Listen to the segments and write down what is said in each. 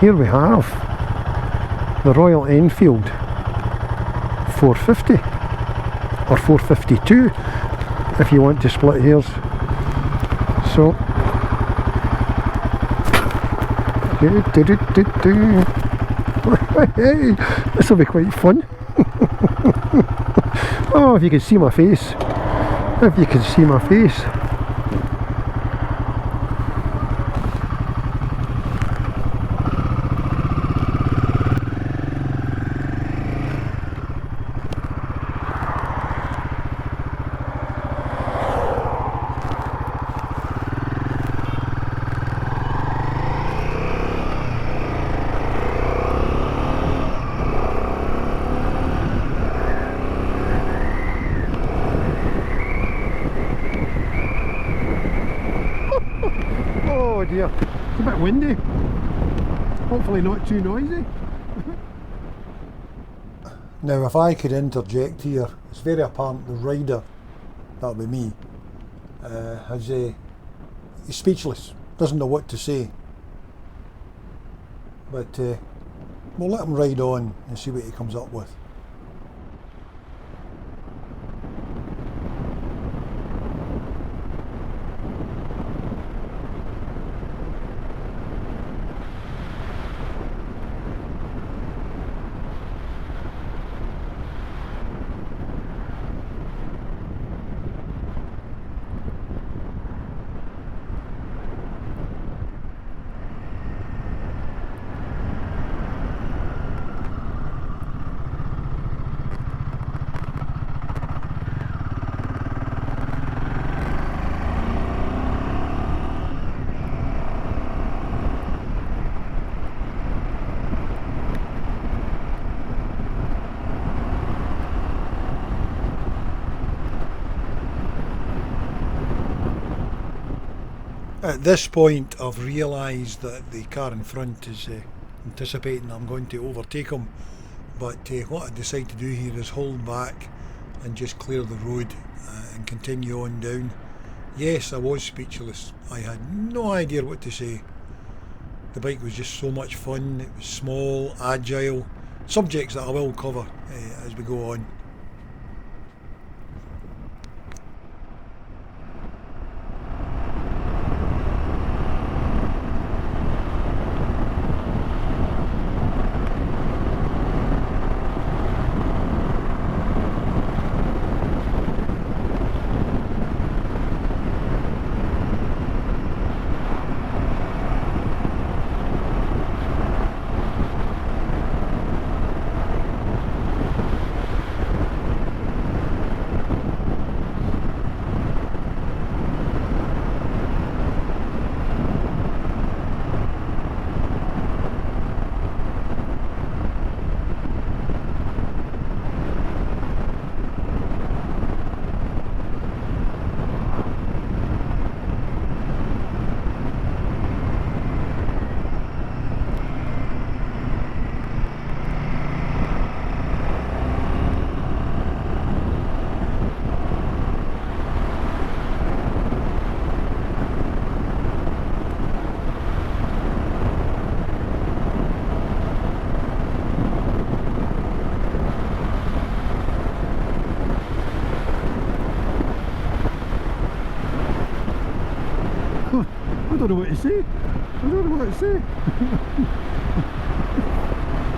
here we have the Royal Enfield 450 or 452 if you want to split hairs. So hey, this will be quite fun. Oh, if you can see my face, if you can see my face. Oh dear, it's a bit windy, hopefully not too noisy. Now if I could interject here, it's very apparent the rider, that'll be me, he's speechless, doesn't know what to say, but we'll let him ride on and see what he comes up with. At this point I've realised that the car in front is anticipating I'm going to overtake him, but what I decide to do here is hold back and just clear the road and continue on down. Yes, I was speechless, I had no idea what to say. The bike was just so much fun, it was small, agile, subjects that I will cover as we go on. I don't know what to say. I don't know what to say.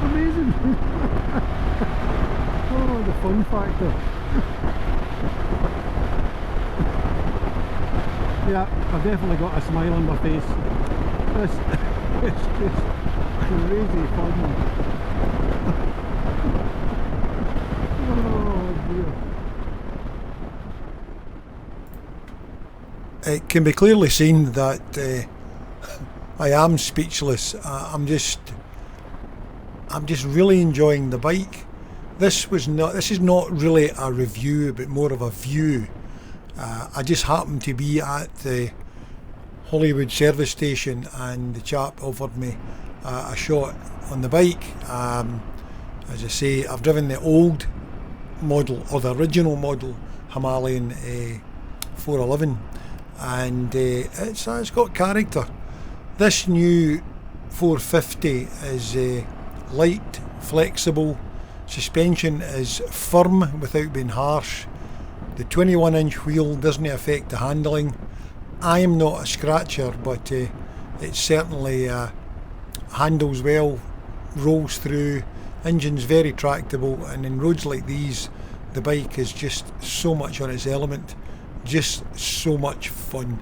Amazing. Oh, the fun factor. Yeah, I've definitely got a smile on my face. This is just crazy fun. Oh dear. It can be clearly seen that I am speechless. I'm just really enjoying the bike. This is not really a review, but more of a view. I just happened to be at the Holywood Service station, and the chap offered me a shot on the bike. As I say, I've driven the old model, or the original model Himalayan 411, and it's got character. This new 450 is light, flexible, suspension is firm without being harsh, the 21-inch wheel doesn't affect the handling. I am not a scratcher, but it certainly handles well, rolls through, engine's very tractable, and in roads like these the bike is just so much on its element, just so much fun.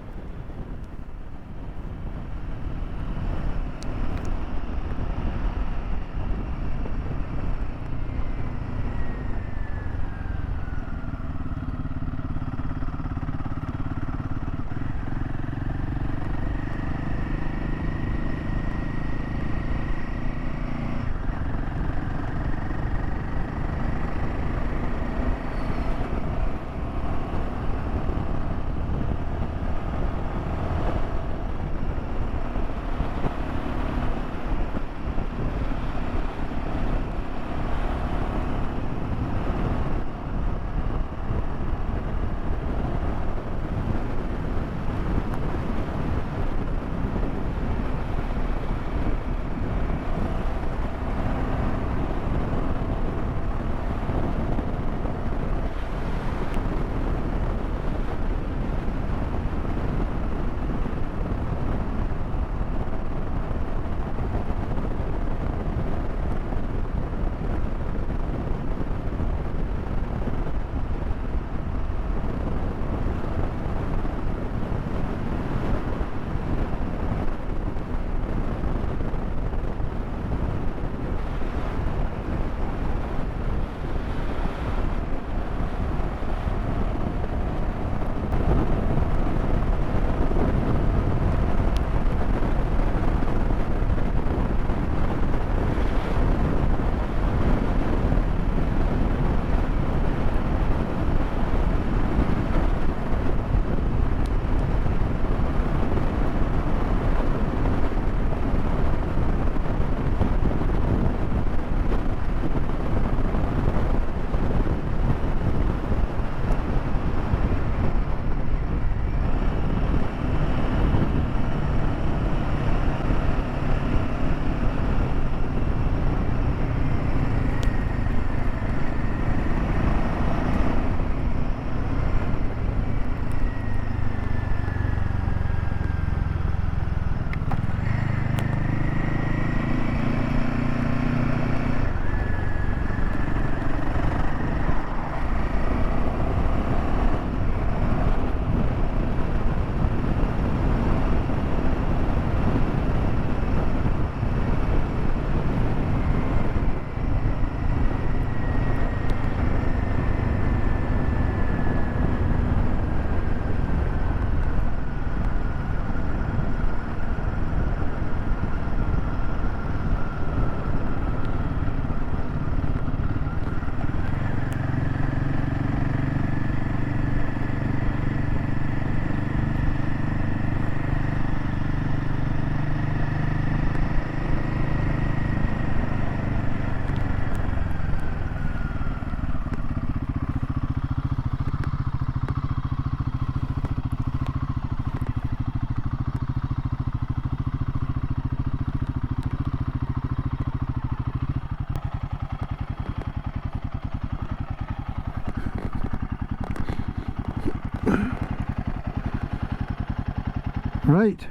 Right,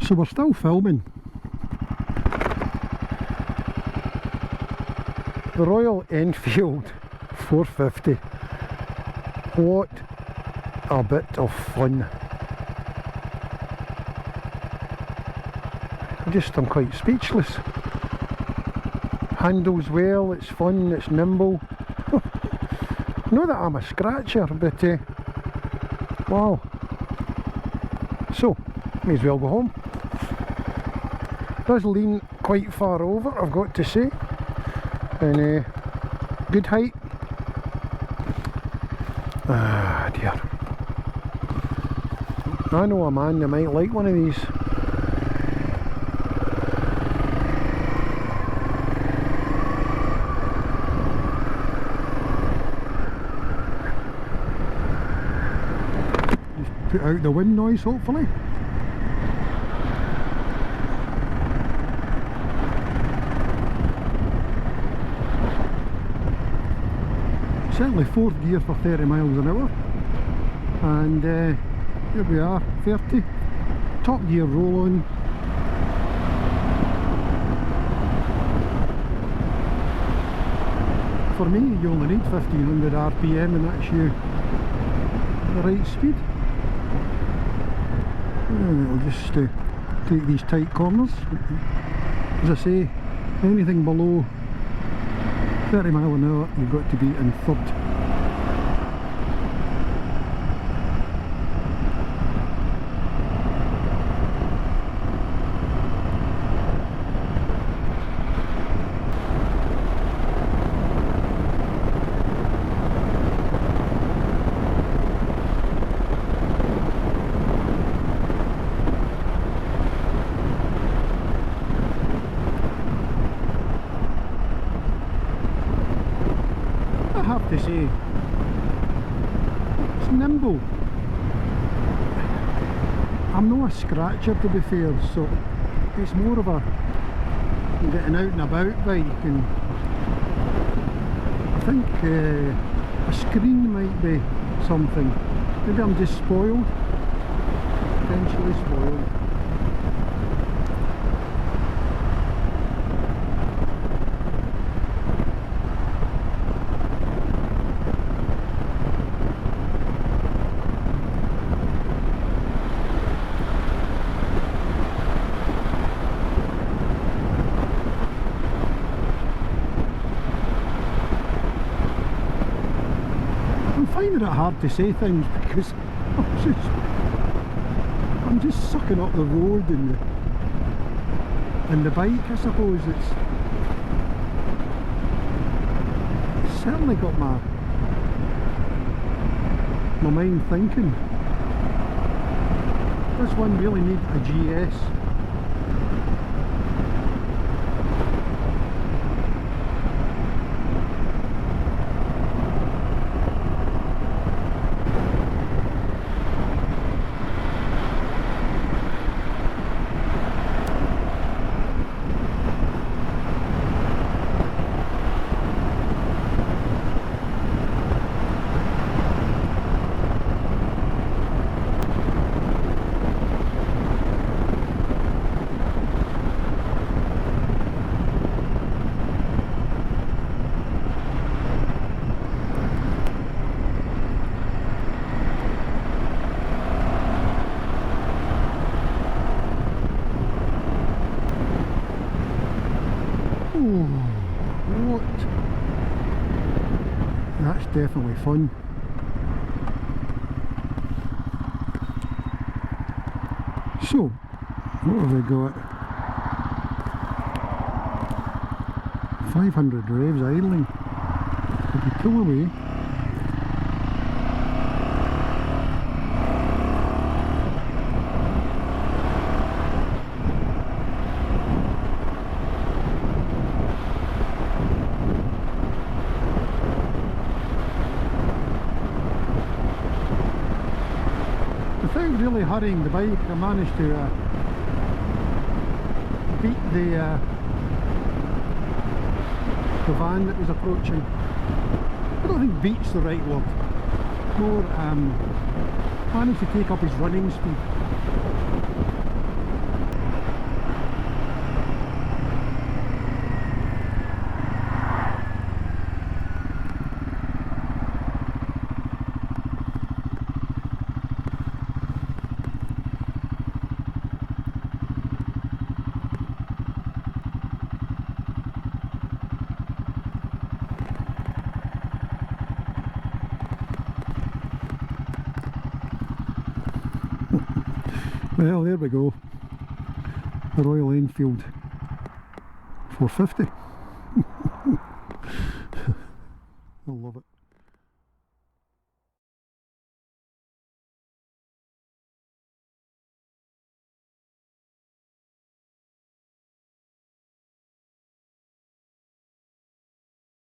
so we're still filming. The Royal Enfield 450. What a bit of fun. I'm quite speechless. Handles well, it's fun, it's nimble. Not that I'm a scratcher, but wow. So, may as well go home. Does lean quite far over, I've got to say. And good height. Ah dear. I know a man that might like one of these. Just put out the wind noise hopefully. certainly fourth gear for 30 miles an hour, and here we are, 30, top gear roll on. For me, you only need 1500 RPM and that's you the right speed. And I'll just take these tight corners. As I say, anything below 30 mile an hour you've got to be in third. To say it's nimble. I'm not a scratcher, to be fair, so it's more of a getting out and about bike, and I think a screen might be something. Maybe I'm just spoiled, potentially spoiled. I'm finding it hard to say things because I'm just sucking up the road and the bike. I suppose it's certainly got my mind thinking. This one really needs a GS. What? That's definitely fun. So, what have we got? 500 revs idling. If you pull away, without really hurrying the bike, I managed to beat the van that was approaching. I don't think beat's the right word. More managed to take up his running speed. Well, there we go, the Royal Enfield 450. I love it.